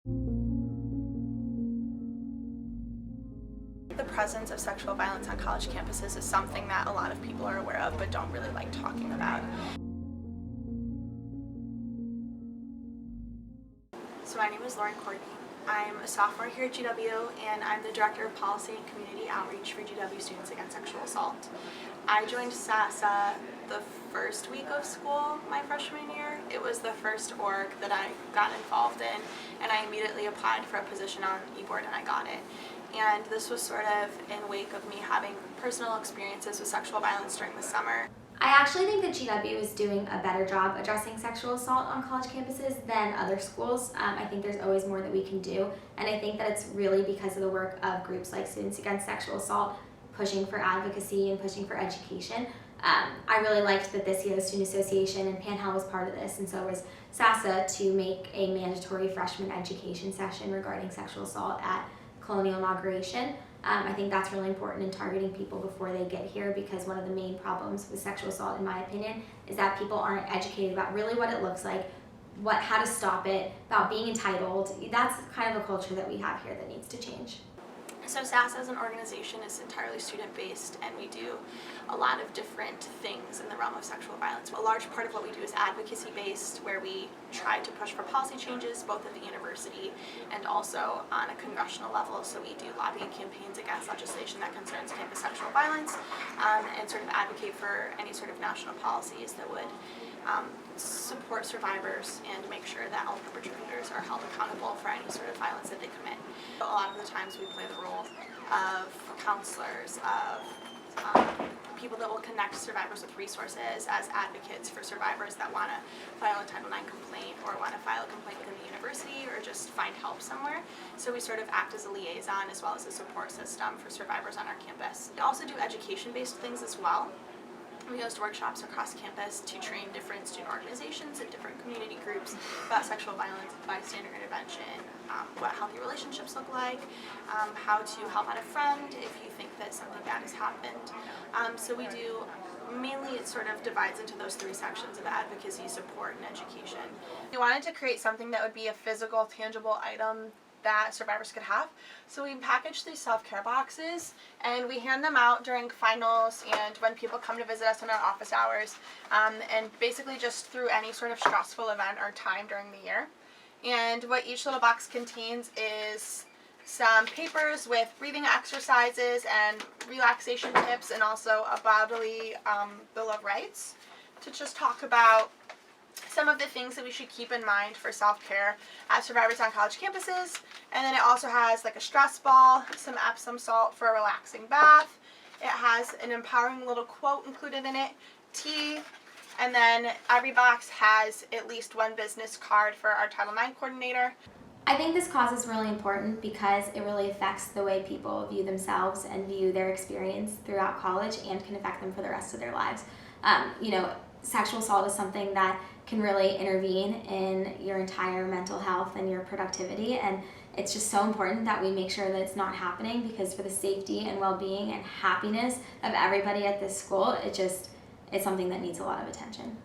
The presence of sexual violence on college campuses is something that a lot of people are aware of but don't really like talking about. So my name is Lauren Courtney. I'm a sophomore here at GW, and I'm the Director of Policy and Community Outreach for GW Students Against Sexual Assault. I joined SASA the first week of school my freshman year. It was the first org that I got involved in, and I immediately applied for a position on e-board and I got it. And this was sort of in wake of me having personal experiences with sexual violence during the summer. I actually think that GW is doing a better job addressing sexual assault on college campuses than other schools. I think there's always more that we can do, and I think that it's really because of the work of groups like Students Against Sexual Assault pushing for advocacy and pushing for education. I really liked that this year the Student Association and Panhandle was part of this, and so was SASA, to make a mandatory freshman education session regarding sexual assault at Colonial inauguration. I think that's really important in targeting people before they get here, because one of the main problems with sexual assault, in my opinion, is that people aren't educated about really what it looks like, how to stop it, about being entitled. That's kind of a culture that we have here that needs to change. So SAS as an organization is entirely student-based, and we do a lot of different things in the realm of sexual violence. A large part of what we do is advocacy-based, where we try to push for policy changes both at the university and also on a congressional level. So we do lobbying campaigns against legislation that concerns campus sexual violence, and sort of advocate for any sort of national policies that would support survivors and make sure that all perpetrators are held accountable for any sort of violence that they commit. A lot of the times we play the role of counselors, of people that will connect survivors with resources, as advocates for survivors that want to file a Title IX complaint or want to file a complaint within the university or just find help somewhere. So we sort of act as a liaison as well as a support system for survivors on our campus. We also do education-based things as well. We host workshops across campus to train different student organizations and different community groups about sexual violence, bystander intervention, what healthy relationships look like, how to help out a friend if you think that something bad has happened. So we do, mainly it sort of divides into those three sections of advocacy, support, and education. We wanted to create something that would be a physical, tangible item that survivors could have. So we package these self-care boxes and we hand them out during finals and when people come to visit us in our office hours, and basically just through any sort of stressful event or time during the year. And what each little box contains is some papers with breathing exercises and relaxation tips, and also a bodily Bill of Rights to just talk about some of the things that we should keep in mind for self-care as survivors on college campuses. And then it also has like a stress ball, some Epsom salt for a relaxing bath. It has an empowering little quote included in it, tea, and then every box has at least one business card for our Title IX coordinator. I think this cause is really important because it really affects the way people view themselves and view their experience throughout college, and can affect them for the rest of their lives. Sexual assault is something that can really intervene in your entire mental health and your productivity, and it's just so important that we make sure that it's not happening, because for the safety and well-being and happiness of everybody at this school, it's something that needs a lot of attention.